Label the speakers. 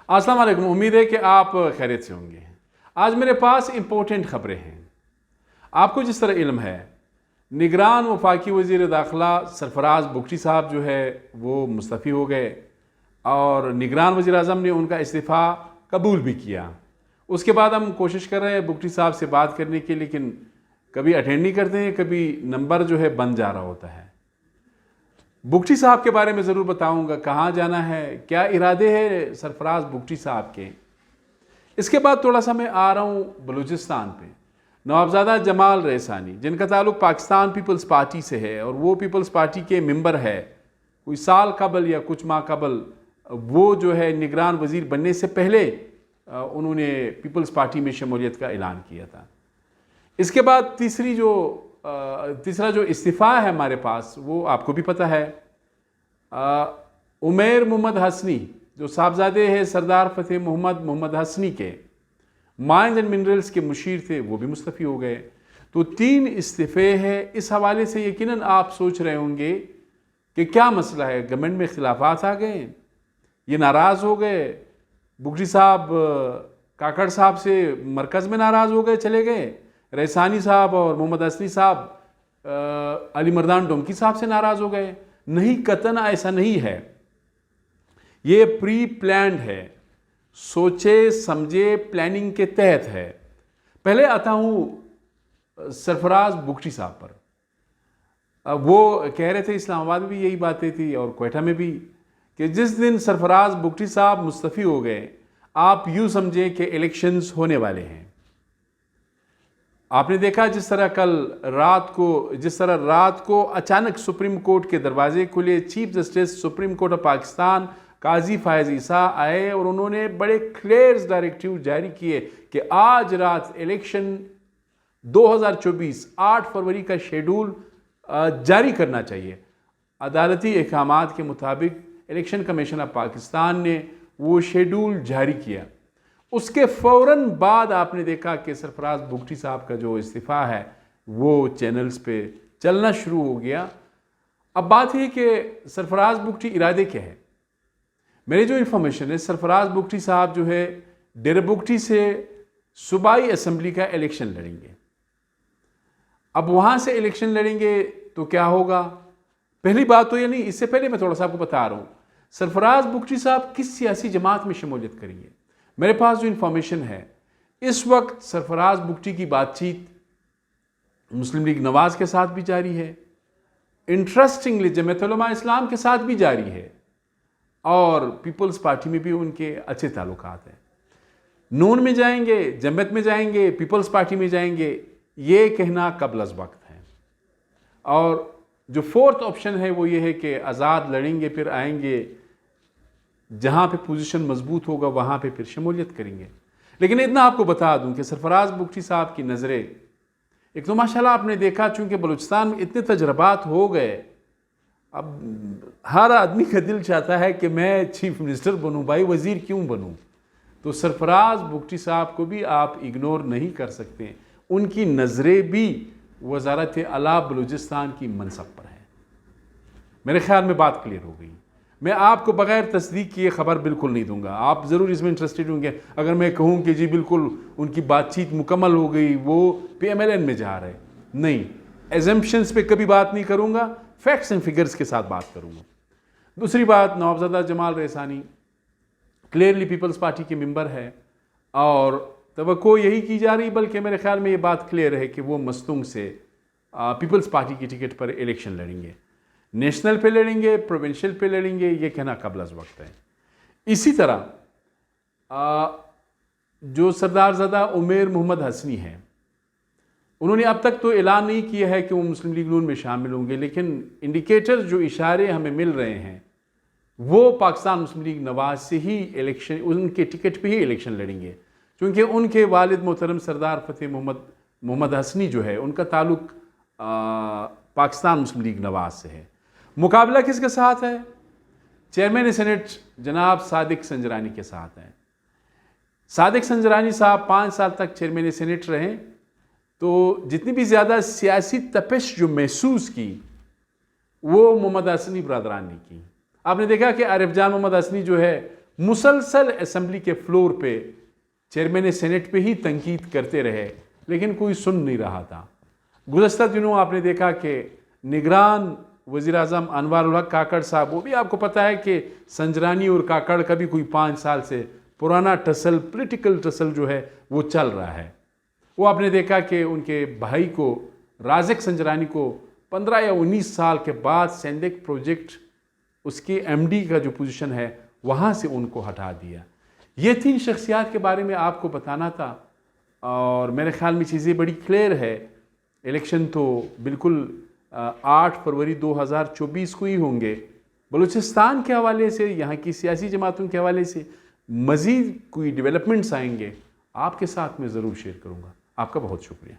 Speaker 1: अस्सलाम वालेकुम। उम्मीद है कि आप खैरियत से होंगे। आज मेरे पास इंपॉर्टेंट खबरें हैं। आपको जिस तरह इल्म है, निगरान वफाकी वज़ीर दाखिला सरफराज बुगटी साहब जो है वो मुस्तफ़ी हो गए और निगरान वज़ीर आज़म ने उनका इस्तीफ़ा कबूल भी किया। उसके बाद हम कोशिश कर रहे हैं बुगटी साहब से बात करने की, लेकिन कभी अटेंड नहीं करते हैं, कभी नंबर जो है बंद जा रहा होता है। बुगटी साहब के बारे में ज़रूर बताऊंगा, कहाँ जाना है, क्या इरादे हैं सरफराज बुगटी साहब के। इसके बाद थोड़ा सा मैं आ रहा हूँ बलूचिस्तान पे। नवाबजादा जमाल रईसानी, जिनका ताल्लुक़ पाकिस्तान पीपल्स पार्टी से है और वो पीपल्स पार्टी के मेंबर है, कोई साल कबल या कुछ माह कबल वो जो है निगरान वज़ीर बनने से पहले उन्होंने पीपल्स पार्टी में शमूलियत का ऐलान किया था। इसके बाद तीसरा जो इस्तीफ़ा है हमारे पास, वो आपको भी पता है। उमैर मोहम्मद हसनी जो साहबजादे हैं सरदार फतेह मोहम्मद हसनी के, माइंस एंड मिनरल्स के मुशीर थे, वो भी मुस्तफ़ी हो गए। तो 3 इस्तीफ़े हैं। इस हवाले से यकीनन आप सोच रहे होंगे कि क्या मसला है, गवर्नमेंट में इख्तिलाफ़ात आ गए, ये नाराज़ हो गए, बुगटी साहब काकड़ साहब से मरकज़ में नाराज़ हो गए, चले गए, रईसानी साहब और मोहम्मद हसनी साहब अली मर्दान डोमकी साहब से नाराज़ हो गए। नहीं, कतन ऐसा नहीं है। ये प्री प्लान्ड है, सोचे समझे प्लानिंग के तहत है। पहले आता हूँ सरफराज बुगटी साहब पर। वो कह रहे थे, इस्लामाबाद में भी यही बातें थी और क्वेटा में भी, कि जिस दिन सरफराज बुगटी साहब मुस्तफ़ी हो गए, आप यूँ समझें कि इलेक्शंस होने वाले हैं। आपने देखा जिस तरह रात को अचानक सुप्रीम कोर्ट के दरवाजे खुले, chief justice supreme court of Pakistan Qazi Faez Isa आए और उन्होंने बड़े क्लियर डायरेक्टिव जारी किए कि आज रात इलेक्शन 2024 8 फरवरी का शेड्यूल जारी करना चाहिए। अदालती अहकामात के मुताबिक इलेक्शन कमीशन ऑफ पाकिस्तान ने वो शेड्यूल जारी किया। उसके फ़ौरन बाद आपने देखा कि सरफराज बुगटी साहब का जो इस्तीफ़ा है वो चैनल्स पे चलना शुरू हो गया। अब बात है कि सरफराज बुगटी इरादे क्या है। मेरी जो इन्फॉर्मेशन है, सरफराज बुगटी साहब जो है डेरा बुगटी से सूबाई असम्बली का इलेक्शन लड़ेंगे। अब वहाँ से इलेक्शन लड़ेंगे तो क्या होगा, पहली बात तो ये नहीं, इससे पहले मैं थोड़ा सा आपको बता रहा हूँ सरफराज बुगटी साहब किस सियासी जमात में शमूलियत करेंगे। मेरे पास जो इन्फॉर्मेशन है, इस वक्त सरफराज बुगटी की बातचीत मुस्लिम लीग नवाज के साथ भी जारी है, इंटरेस्टिंगली जमीयत उलमा इस्लाम के साथ भी जारी है और पीपल्स पार्टी में भी उनके अच्छे ताल्लुकात हैं। नून में जाएंगे, जमीयत में जाएंगे, पीपल्स पार्टी में जाएंगे, ये कहना कबल अज़ वक्त है। और जो फोर्थ ऑप्शन है वो ये है कि आज़ाद लड़ेंगे, फिर आएंगे, जहाँ पे पोजीशन मजबूत होगा वहाँ पे फिर शमूलियत करेंगे। लेकिन इतना आपको बता दूं कि सरफराज बुगटी साहब की नज़रें, एक तो माशाल्लाह आपने देखा, चूँकि बलूचिस्तान में इतने तजर्बात हो गए, अब हर आदमी का दिल चाहता है कि मैं चीफ मिनिस्टर बनूं, भाई वज़ीर क्यों बनूं। तो सरफराज बुगटी साहब को भी आप इग्नोर नहीं कर सकते। उनकी नज़रें भी वज़ारत आला बलूचिस्तान की मनसब पर है। मेरे ख्याल में बात क्लियर हो गई। मैं आपको बगैर तस्दीक किए खबर बिल्कुल नहीं दूंगा। आप ज़रूर इसमें इंटरेस्टेड होंगे अगर मैं कहूँ कि जी बिल्कुल उनकी बातचीत मुकम्मल हो गई, वो PMLN में जा रहे। नहीं, एजम्पशंस पे कभी बात नहीं करूँगा, फैक्ट्स एंड फिगर्स के साथ बात करूँगा। दूसरी बात, नवाबजादा जमाल रईसानी क्लियरली पीपल्स पार्टी के मेंबर है और तवक्को यही की जा रही, बल्कि मेरे ख्याल में ये बात क्लियर है कि वो मस्तूंग से पीपल्स पार्टी की टिकट पर इलेक्शन लड़ेंगे। नेशनल पे लड़ेंगे, प्रोविंशियल पे लड़ेंगे, ये कहना कबल अज़ वक्त है। इसी तरह जो सरदारज़ादा उमैर मोहम्मद हसनी हैं, उन्होंने अब तक तो ऐलान नहीं किया है कि वो मुस्लिम लीग नून में शामिल होंगे, लेकिन इंडिकेटर जो इशारे हमें मिल रहे हैं वो पाकिस्तान मुस्लिम लीग नवाज से ही इलेक्शन, उनके टिकट पे ही इलेक्शन लड़ेंगे, क्योंकि उनके वालिद मोहतरम सरदार फतेह मोहम्मद हसनी जो है, उनका ताल्लुक़ पाकिस्तान मुस्लिम लीग नवाज से है। मुकाबला किसके साथ है? चेयरमैन सेनेट जनाब सादिक संजरानी के साथ हैं। सादिक संजरानी साहब 5 साल तक चेयरमैन सेनेट रहे, तो जितनी भी ज़्यादा सियासी तपिश जो महसूस की वो मोहम्मद हसनी बरदरान ने की। आपने देखा कि आरिफ जान मोहम्मद हसनी जो है मुसलसल असम्बली के फ्लोर पे चेयरमैन सेनेट पे ही तनकीद करते रहे, लेकिन कोई सुन नहीं रहा था। गुज़श्ता दिनों आपने देखा कि निगरान वज़ीर आज़म अनवर उल हक काकड़ साहब, वो भी आपको पता है कि संजरानी और काकड़ का भी कोई 5 साल से पुराना टसल, पॉलिटिकल टसल जो है वो चल रहा है। वो आपने देखा कि उनके भाई को, राज़िक संजरानी को 15 या 19 साल के बाद सेंडेक प्रोजेक्ट उसके एमडी का जो पोजीशन है वहाँ से उनको हटा दिया। ये 3 शख्सियात के बारे में आपको बताना था और मेरे ख्याल में चीज़ें बड़ी क्लियर है। इलेक्शन तो बिल्कुल 8 फरवरी 2024 को ही होंगे। बलूचिस्तान के हवाले से, यहाँ की सियासी जमातों के हवाले से मज़ीद कोई डेवलपमेंट्स आएंगे आपके साथ मैं ज़रूर शेयर करूँगा। आपका बहुत शुक्रिया।